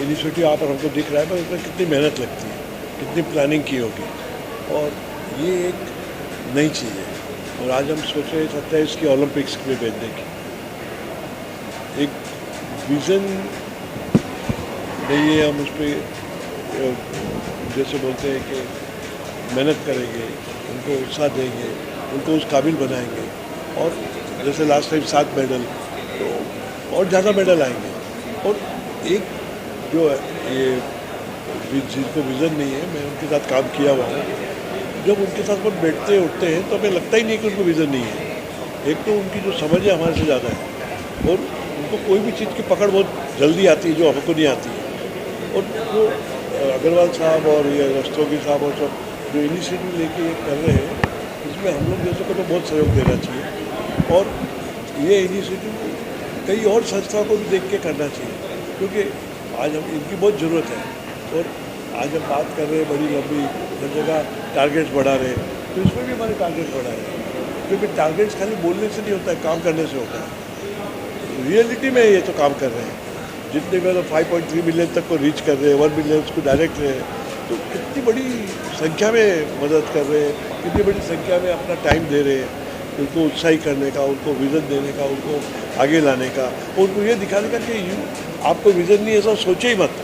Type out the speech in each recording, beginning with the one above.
Initiative यहाँ पर हमको दिख रहा है, पर उसमें कितनी मेहनत लगती है, कितनी प्लानिंग की होगी, और ये एक नई चीज़ है। और आज हम सोच रहे हैं 27 की ओलंपिक्स में भेजने की। एक विज़न नहीं है, हम उस पर जैसे बोलते हैं कि मेहनत करेंगे, उनको उत्साह देंगे, उनको उस काबिल बनाएंगे, और जैसे लास्ट टाइम 7 मेडल, तो और ज़्यादा मेडल आएंगे। और एक जो ये जिनको विज़न नहीं है, मैं उनके साथ काम किया हुआ हूँ, जब उनके साथ हम बैठते उठते हैं तो हमें लगता ही नहीं कि उनको विज़न नहीं है। एक तो उनकी जो समझ है हमारे से ज़्यादा है, और उनको कोई भी चीज़ की पकड़ बहुत जल्दी आती है जो हमको नहीं आती है। और जो अग्रवाल साहब और ये रस्तोगी साहब और सब जो इनिशिएटिव लेके ये कर रहे हैं, इसमें हम लोग जैसे को तो बहुत सहयोग देना चाहिए, और ये इनिशिएटिव कई और संस्थाओं को भी देख के करना चाहिए, क्योंकि आज हम इनकी बहुत ज़रूरत है। और आज हम बात कर रहे हैं बड़ी लंबी, हर जगह टारगेट्स बढ़ा रहे हैं, तो इसमें भी हमारे टारगेट्स बढ़ाए हैं, क्योंकि टारगेट्स खाली बोलने से नहीं होता है, काम करने से होता है। रियलिटी में ये तो काम कर रहे हैं, जितने का 5.3 मिलियन तक को रीच कर रहे हैं, 1 मिलियन को डायरेक्ट रहे हैं, तो कितनी बड़ी संख्या में मदद कर रहे हैं, कितनी बड़ी संख्या में अपना टाइम दे रहे हैं, उनको उत्साही करने का, उनको विज़न देने का, उनको आगे लाने का, और उनको ये दिखाने का कि आपको विज़न नहीं, ऐसा सोचे ही मत।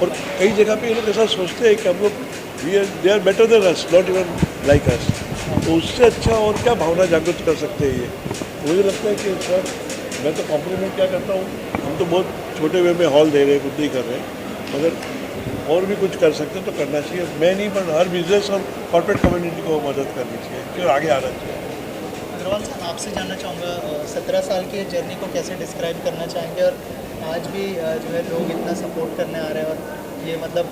और कई जगह पे ये लोग ऐसा सोचते हैं कि हम लोग they are better than us, not even like us, तो उससे अच्छा और क्या भावना जागृत कर सकते हैं ये। मुझे लगता है कि सर, मैं तो कॉम्प्लीमेंट क्या करता हूँ, हम तो बहुत छोटे वे में हॉल दे रहे हैं, कुछ नहीं कर रहे हैं, मगर और भी कुछ कर सकते हैं तो करना चाहिए। मैं नहीं, पर हर बिजनेस और कॉर्पोरेट कम्युनिटी को मदद करनी चाहिए, फिर आगे आना चाहिए। अग्रवाल साहब, आपसे जानना चाहूँगा, 17 साल की जर्नी को कैसे डिस्क्राइब करना चाहेंगे, और आज भी जो है लोग इतना सपोर्ट करने आ रहे हैं, और ये मतलब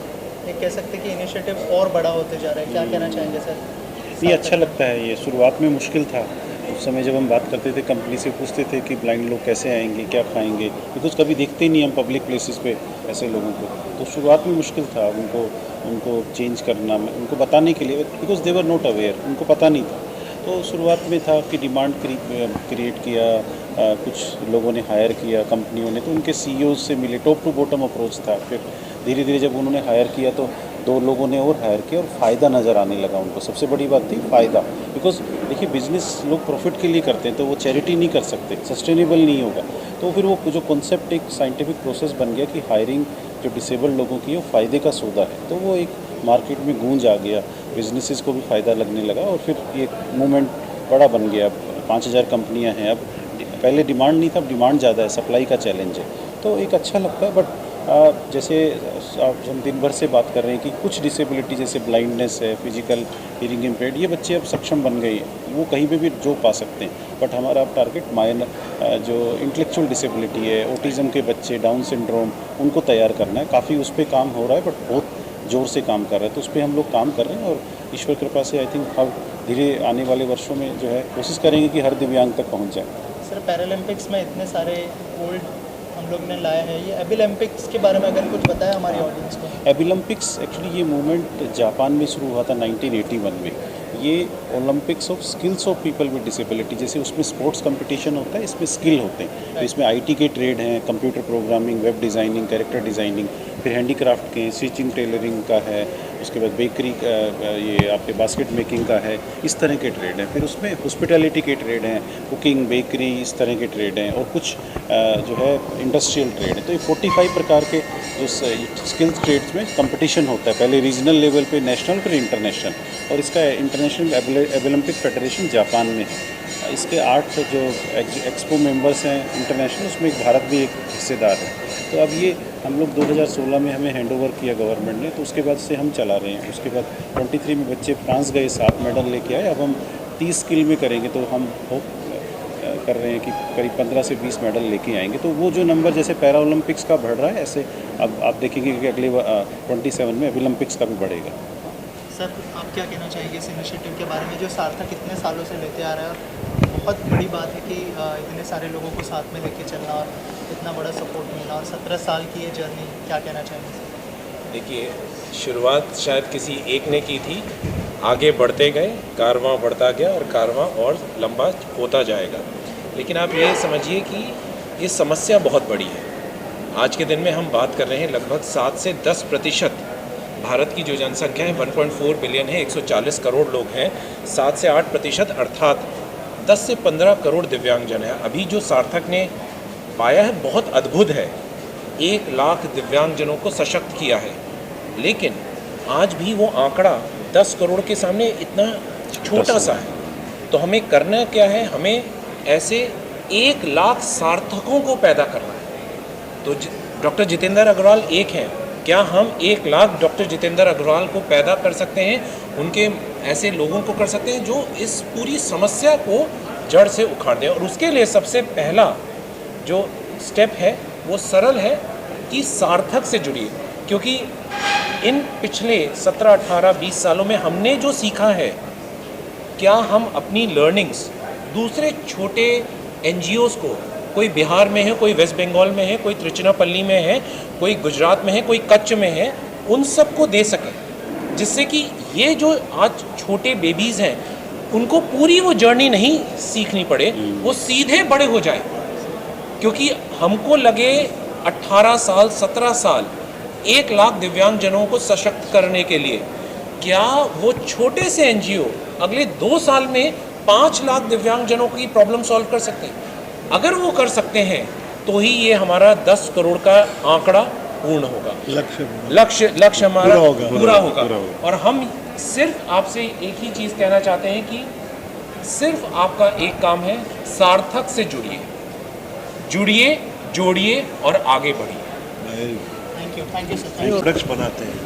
एक कह सकते हैं कि इनिशिएटिव और बड़ा होते जा रहा है, क्या कहना चाहेंगे सर? ये अच्छा लगता है। ये शुरुआत में मुश्किल था, उस समय जब हम बात करते थे, कंपनी से पूछते थे कि ब्लाइंड लोग कैसे आएंगे, क्या खाएंगे, बिकॉज कभी देखते ही नहीं हम पब्लिक प्लेसेस पे ऐसे लोगों को, तो शुरुआत में मुश्किल था उनको चेंज करना, उनको बताने के लिए, because they were not aware, उनको पता नहीं था। तो शुरुआत में था कि डिमांड क्रिएट किया, कुछ लोगों ने हायर किया कंपनियों ने, तो उनके सीईओ से मिले, टॉप टू बॉटम अप्रोच था। फिर धीरे धीरे जब उन्होंने हायर किया तो 2 लोगों ने और हायर किया, और फ़ायदा नज़र आने लगा उनको। सबसे बड़ी बात थी फ़ायदा, बिकॉज देखिए बिज़नेस लोग प्रॉफिट के लिए करते हैं, तो वो चैरिटी नहीं कर सकते, सस्टेनेबल नहीं होगा। तो फिर वो जो कॉन्सेप्ट एक साइंटिफिक प्रोसेस बन गया कि हायरिंग जो डिसेबल्ड लोगों की है वो फ़ायदे का सौदा है, तो वो एक मार्केट में गूंज आ गया, बिजनेसेस को भी फ़ायदा लगने लगा, और फिर ये मूवमेंट बड़ा बन गया। 5000 कंपनियां हैं अब, पहले डिमांड नहीं था, अब डिमांड ज़्यादा है, सप्लाई का चैलेंज है, तो एक अच्छा लगता है। बट जैसे हम दिन भर से बात कर रहे हैं कि कुछ डिसेबिलिटी जैसे ब्लाइंडनेस है, फिजिकल हियरिंग इम्पेयर्ड, ये बच्चे अब सक्षम बन गए हैं, वो कहीं पे भी जो पा सकते हैं। बट हमारा अब टारगेट माइनर जो इंटेलेक्चुअल डिसेबिलिटी है, ऑटिज़म के बच्चे, डाउन सिंड्रोम, उनको तैयार करना है। काफ़ी उस पर काम हो रहा है, बट बहुत ज़ोर से काम कर रहा है, तो उस पर हम लोग काम कर रहे हैं, और ईश्वर कृपा से आई थिंक हर धीरे आने वाले वर्षों में जो है कोशिश करेंगे कि हर दिव्यांग तक पहुंच जाए। सर, पैरालंपिक्स में इतने सारे गोल्ड हम लोग ने लाया है, ये एबिलंपिक्स के बारे में अगर कुछ बताया हमारी ऑडियंस को। एबिलंपिक्स एक्चुअली ये मूवमेंट जापान में शुरू हुआ था 1981 में। ये Olympics of skills of people with disability, जैसे उसमें स्पोर्ट्स कंपटीशन होता है, इसमें स्किल होते हैं, तो इसमें आईटी के ट्रेड हैं, computer programming, web designing, character designing, फिर हैंडीक्राफ्ट के, स्टिचिंग, टेलरिंग का है, उसके बाद बेकरी का, ये आपके बास्केट मेकिंग का है, इस तरह के ट्रेड हैं। फिर उसमें हॉस्पिटैलिटी के ट्रेड हैं, कुकिंग, बेकरी, इस तरह के ट्रेड हैं, और कुछ जो है इंडस्ट्रियल ट्रेड है। तो ये 45 प्रकार के जो स्किल्स ट्रेड्स में कंपटीशन होता है, पहले रीजनल लेवल पे, नेशनल, फिर इंटरनेशनल, और इसका इंटरनेशनल एबिलंपिक फेडरेशन जापान में है। इसके 8 जो एक्सपो मेंबर्स हैं इंटरनेशनल, उसमें एक भारत भी एक हिस्सेदार है। तो अब ये हम लोग 2016 में हमें हैंडओवर किया गवर्नमेंट ने, तो उसके बाद से हम चला रहे हैं। उसके बाद 23 में बच्चे फ्रांस गए, 7 मेडल लेके आए। अब हम 30 स्किल में करेंगे, तो हम होप कर रहे हैं कि करीब 15 से 20 मेडल लेके आएंगे। तो वो जो नंबर जैसे पैरा ओलंपिक्स का बढ़ रहा है, ऐसे अब आप देखेंगे कि अगले 27 में ओलंपिक्स का भी बढ़ेगा। सर, आप क्या कहना चाहेंगे इस इनिशिएटिव के बारे में, जो सार्थक इतने सालों से लेते आ रहा है, और बहुत बड़ी बात है कि इतने सारे लोगों को साथ में लेके चलना और इतना बड़ा सपोर्ट मिलना, और 17 साल की ये जर्नी, क्या कहना चाहेंगे सर? देखिए, शुरुआत शायद किसी एक ने की थी, आगे बढ़ते गए, कारवां बढ़ता गया, और कारवां और लंबा होता जाएगा। लेकिन आप ये समझिए कि ये समस्या बहुत बड़ी है। आज के दिन में हम बात कर रहे हैं लगभग 7 से 10% भारत की जो जनसंख्या है 1.4 बिलियन है, 140 करोड़ लोग हैं, 7 से 8% अर्थात 10 से 15 करोड़ दिव्यांगजन है। अभी जो सार्थक ने पाया है बहुत अद्भुत है, 1 लाख दिव्यांगजनों को सशक्त किया है, लेकिन आज भी वो आंकड़ा 10 करोड़ के सामने इतना छोटा सा है। तो हमें करना क्या है, हमें ऐसे 1 लाख सार्थकों को पैदा करना है। तो डॉक्टर जितेंद्र अग्रवाल एक हैं, क्या हम 1 लाख डॉक्टर जितेंद्र अग्रवाल को पैदा कर सकते हैं, उनके ऐसे लोगों को कर सकते हैं जो इस पूरी समस्या को जड़ से उखाड़ दें। और उसके लिए सबसे पहला जो स्टेप है वो सरल है कि सार्थक से जुड़िए, क्योंकि इन पिछले 17, 18, 20 सालों में हमने जो सीखा है, क्या हम अपनी लर्निंग्स दूसरे छोटे NGOs को, कोई बिहार में है, कोई वेस्ट बंगाल में है, कोई त्रिचुनापल्ली में है, कोई गुजरात में है, कोई कच्छ में है, उन सबको दे सकें, जिससे कि ये जो आज छोटे बेबीज़ हैं उनको पूरी वो जर्नी नहीं सीखनी पड़े, वो सीधे बड़े हो जाए। क्योंकि हमको लगे 18 साल 17 साल 1 लाख दिव्यांगजनों को सशक्त करने के लिए, क्या वो छोटे से NGO अगले 2 साल में 5 लाख दिव्यांगजनों की प्रॉब्लम सॉल्व कर सकते हैं? अगर वो कर सकते हैं तो ही ये हमारा 10 करोड़ का आंकड़ा पूर्ण होगा, लक्ष्य हमारा पूरा होगा। और हम सिर्फ आपसे एक ही चीज़ कहना चाहते हैं कि सिर्फ आपका एक काम है, सार्थक से जुड़िए, जोड़िए और आगे बढ़िए। Thank you sir. प्रोडक्ट्स बनाते हैं,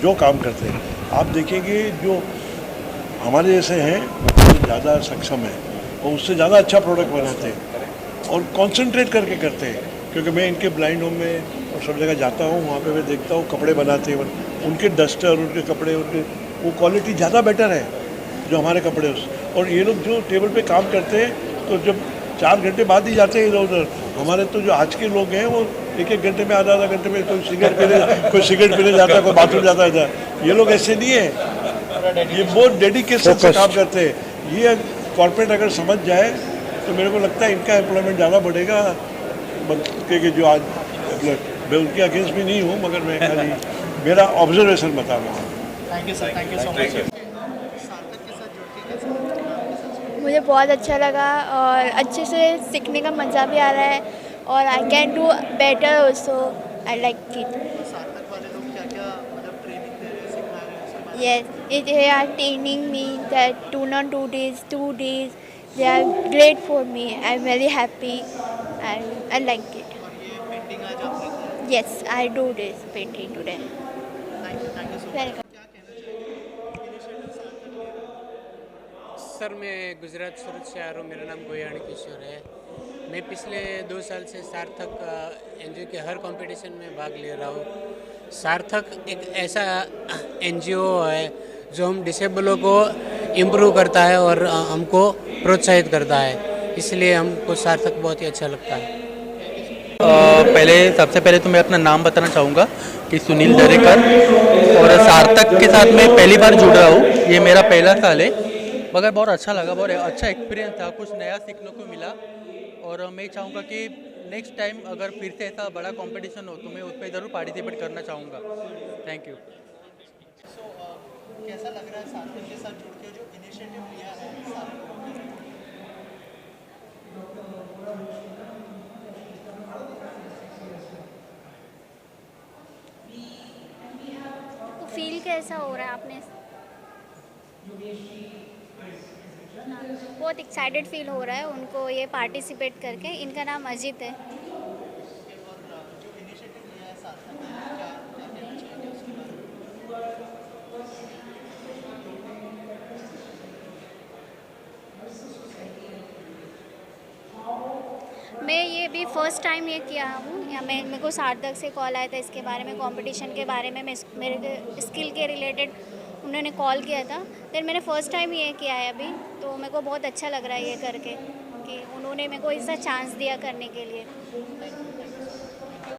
जो काम करते हैं, आप देखेंगे जो हमारे जैसे हैं वो ज़्यादा सक्षम है और उससे ज़्यादा अच्छा प्रोडक्ट बनाते हैं और कंसंट्रेट करके करते हैं। क्योंकि मैं इनके ब्लाइंड होम में और सब जगह जाता हूँ, वहाँ पे मैं देखता हूँ कपड़े बनाते हैं, उनके डस्टर, उनके कपड़े, उनके वो क्वालिटी ज़्यादा बेटर है जो हमारे कपड़े और ये लोग जो टेबल पे काम करते हैं तो जब 4 घंटे बाद ही जाते हैं इधर उधर। हमारे तो जो आज के लोग हैं वो 1-1 घंटे में, आधा घंटे में कोई सिगरेट पीने जाता है, कोई बाथरूम जाता है। ये लोग ऐसे नहीं है, ये बहुत डेडिकेशन से काम करते हैं। ये कॉर्पोरेट अगर समझ जाए तो मेरे को लगता है इनका एम्प्लॉयमेंट ज़्यादा बढ़ेगा। क्योंकि जो आज मैं उनके अगेंस्ट भी नहीं हूँ, मगर मैं खाली मेरा ऑब्जर्वेशन बता रहा हूँ। Thank you sir, thank you so much. सार्थक के साथ जुड़ के कैसा लगा? मुझे बहुत अच्छा लगा और अच्छे से सीखने का मज़ा भी आ रहा है और I can do better also, I like it. सार्थक वाले लोग क्या क्या मतलब ट्रेनिंग दे रहे हैं, सिखा रहे हैं उसके बारे में? Yes, they are training me that do not do this, 2 days. They are great for me. I'm very happy and I like it. और ये पेंटिंग आज आपने की? Yes, I do this painting today. Thank you so much. Welcome. क्या कहना चाहेंगे initiative सार्थक ले रहा है? सर मैं गुजरात सूरत से आ रहा हूँ, मेरा नाम गोयाण किशोर है। मैं पिछले 2 साल से सार्थक NGO के हर कंपटीशन में भाग ले रहा हूँ। सार्थक एक ऐसा NGO है जो हम डिसेबलों को इम्प्रूव करता है और हमको प्रोत्साहित करता है, इसलिए हमको सार्थक बहुत ही अच्छा लगता है। सबसे पहले तो मैं अपना नाम बताना चाहूँगा कि सुनील दरेकर, और सार्थक के साथ मैं पहली बार जुड़ रहा हूँ। ये मेरा पहला साल है, मगर बहुत अच्छा लगा, बहुत अच्छा एक्सपीरियंस था, कुछ नया सीखने को मिला। और मैं चाहूँगा कि नेक्स्ट टाइम अगर फिर से ऐसा बड़ा कंपटीशन हो तो मैं उसमें ज़रूर पार्टिसिपेट करना चाहूँगा। Thank you. कैसा लग रहा है सार्थक के साथ जुड़ के जो इनिशिएटिव लिया है सार्थक? फील कैसा हो रहा है आपने? बहुत एक्साइटेड फील हो रहा है उनको ये पार्टिसिपेट करके। इनका नाम अजित है। जो इनिशिएटिव लिया है सार्थक ने, क्या कहना चाहेंगे उसके बारे में? मैं ये भी फर्स्ट टाइम ये किया हूँ, या मेरे को सार्थक से कॉल आया था इसके बारे में, कंपटीशन के बारे में, मेरे स्किल के रिलेटेड उन्होंने कॉल किया था। फिर मैंने फ़र्स्ट टाइम ये किया है अभी, तो मेरे को बहुत अच्छा लग रहा है ये करके कि उन्होंने मेरे को ऐसा चांस दिया करने के लिए।